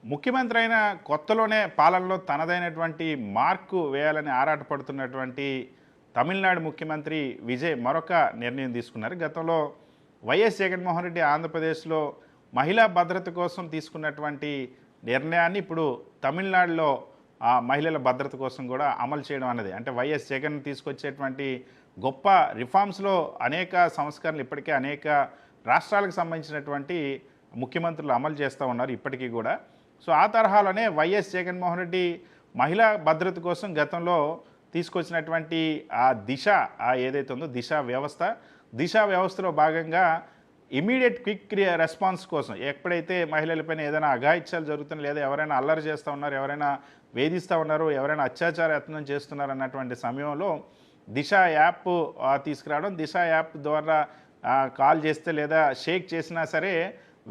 ముఖ్యమంత్రి అయిన కొత్తలోనే పాలనలో తనదైనటువంటి మార్కు వేయాలని ఆరాటపడుతున్నటువంటి తమిళనాడు ముఖ్యమంత్రి విజయ్ మరొక నిర్ణయం తీసుకున్నారు. గతంలో వైఎస్ జగన్మోహన్ రెడ్డి ఆంధ్రప్రదేశ్లో మహిళా భద్రత కోసం తీసుకున్నటువంటి నిర్ణయాన్ని ఇప్పుడు తమిళనాడులో మహిళల భద్రత కోసం కూడా అమలు చేయడం అన్నది, అంటే వైఎస్ జగన్ తీసుకొచ్చేటువంటి గొప్ప రిఫార్మ్స్లో అనేక సంస్కరణలు ఇప్పటికే అనేక రాష్ట్రాలకు సంబంధించినటువంటి ముఖ్యమంత్రులు అమలు చేస్తూ ఉన్నారు ఇప్పటికీ కూడా. సో ఆ తరహాలోనే వైఎస్ జగన్మోహన్ రెడ్డి మహిళా భద్రత కోసం గతంలో తీసుకొచ్చినటువంటి ఆ దిశ ఏదైతే ఉందో దిశ వ్యవస్థలో భాగంగా ఇమీడియట్ క్విక్ రెస్పాన్స్ కోసం ఎప్పుడైతే మహిళలపైన ఏదైనా అఘాయిత్యాలు జరుగుతున్నాయి, లేదా ఎవరైనా అల్లరి చేస్తూ ఉన్నారు, ఎవరైనా వేధిస్తూ ఉన్నారు, ఎవరైనా అత్యాచార యత్నం చేస్తున్నారు అన్నటువంటి సమయంలో దిశ యాప్ తీసుకురావడం, దిశ యాప్ ద్వారా కాల్ చేస్తే లేదా షేక్ చేసినా సరే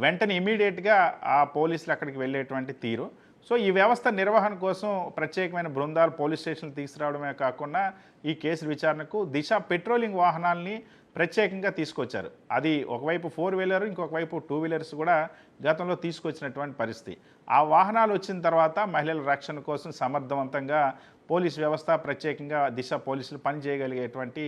వెంటనే ఇమీడియట్గా ఆ పోలీసులు అక్కడికి వెళ్ళేటువంటి తీరు. సో ఈ వ్యవస్థ నిర్వహణ కోసం ప్రత్యేకమైన బృందాలు పోలీస్ స్టేషన్లు తీసుకురావడమే కాకుండా ఈ కేసు విచారణకు దిశ పెట్రోలింగ్ వాహనాల్ని ప్రత్యేకంగా తీసుకొచ్చారు. అది ఒకవైపు 4-వీలర్, ఇంకొక వైపు 2-వీలర్స్ కూడా గతంలో తీసుకొచ్చినటువంటి పరిస్థితి. ఆ వాహనాలు వచ్చిన తర్వాత మహిళల రక్షణ కోసం సమర్థవంతంగా పోలీస్ వ్యవస్థ, ప్రత్యేకంగా దిశ పోలీసులు పనిచేయగలిగేటువంటి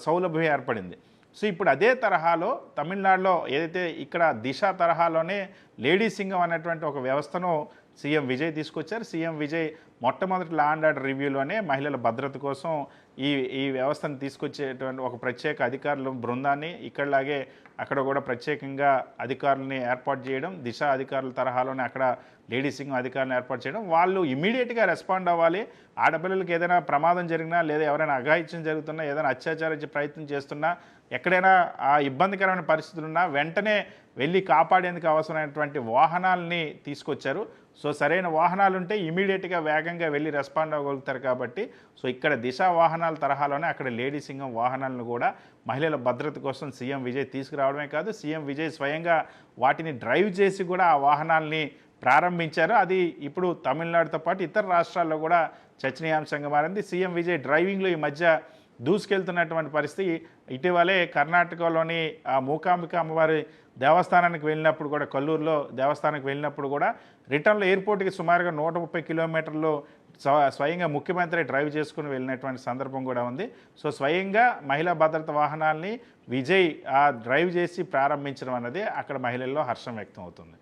సౌలభ్యం ఏర్పడింది. సో ఇప్పుడు అదే తరహాలో తమిళనాడులో ఏదైతే ఇక్కడ దిశ తరహాలోనే లేడీ సింగం అనేటువంటి ఒక వ్యవస్థను సీఎం విజయ్ తీసుకొచ్చారు. సీఎం విజయ్ మొట్టమొదటి లా అండ్ ఆర్డర్ రివ్యూలోనే మహిళల భద్రత కోసం ఈ వ్యవస్థను తీసుకొచ్చేటువంటి ఒక ప్రత్యేక అధికారుల బృందాన్ని ఇక్కడలాగే అక్కడ కూడా ప్రత్యేకంగా అధికారులని ఏర్పాటు చేయడం, దిశ అధికారుల తరహాలోనే అక్కడ లేడీ సింగం అధికారులను ఏర్పాటు చేయడం. వాళ్ళు ఇమీడియట్గా రెస్పాండ్ అవ్వాలి. ఆడపిల్లలకి ఏదైనా ప్రమాదం జరిగినా, లేదా ఎవరైనా అఘాయిత్యం జరుగుతున్నా, ఏదైనా అత్యాచార ప్రయత్నం చేస్తున్నా, ఎక్కడైనా ఆ ఇబ్బందికరమైన పరిస్థితులున్నా వెంటనే వెళ్ళి కాపాడేందుకు అవసరమైనటువంటి వాహనాలని తీసుకొచ్చారు. సో సరైన వాహనాలు ఉంటే ఇమీడియట్గా వేగంగా వెళ్ళి రెస్పాండ్ అవ్వగలుగుతారు కాబట్టి, సో ఇక్కడ దిశ వాహనాల తరహాలోనే అక్కడ లేడీ సింగం వాహనాలను కూడా మహిళల భద్రత కోసం సీఎం విజయ్ తీసుకురావడమే కాదు, సీఎం విజయ్ స్వయంగా వాటిని డ్రైవ్ చేసి కూడా ఆ వాహనాల్ని ప్రారంభించారు. అది ఇప్పుడు తమిళనాడుతో పాటు ఇతర రాష్ట్రాల్లో కూడా చర్చనీయాంశంగా మారింది. సీఎం విజయ్ డ్రైవింగ్లో ఈ మధ్య దూసుకెళ్తున్నటువంటి పరిస్థితి. ఇటీవలే కర్ణాటకలోని మూకాంబిక అమ్మవారి దేవస్థానానికి వెళ్ళినప్పుడు కూడా, కొల్లూరులో దేవస్థానానికి వెళ్ళినప్పుడు కూడా రిటర్న్లో ఎయిర్పోర్ట్కి సుమారుగా 130 కిలోమీటర్లు స్వయంగా ముఖ్యమంత్రి డ్రైవ్ చేసుకుని వెళ్ళినటువంటి సందర్భం కూడా ఉంది. సో స్వయంగా మహిళా భద్రత వాహనాల్ని విజయ్ డ్రైవ్ చేసి ప్రారంభించడం అన్నది అక్కడ మహిళల్లో హర్షం వ్యక్తం అవుతుంది.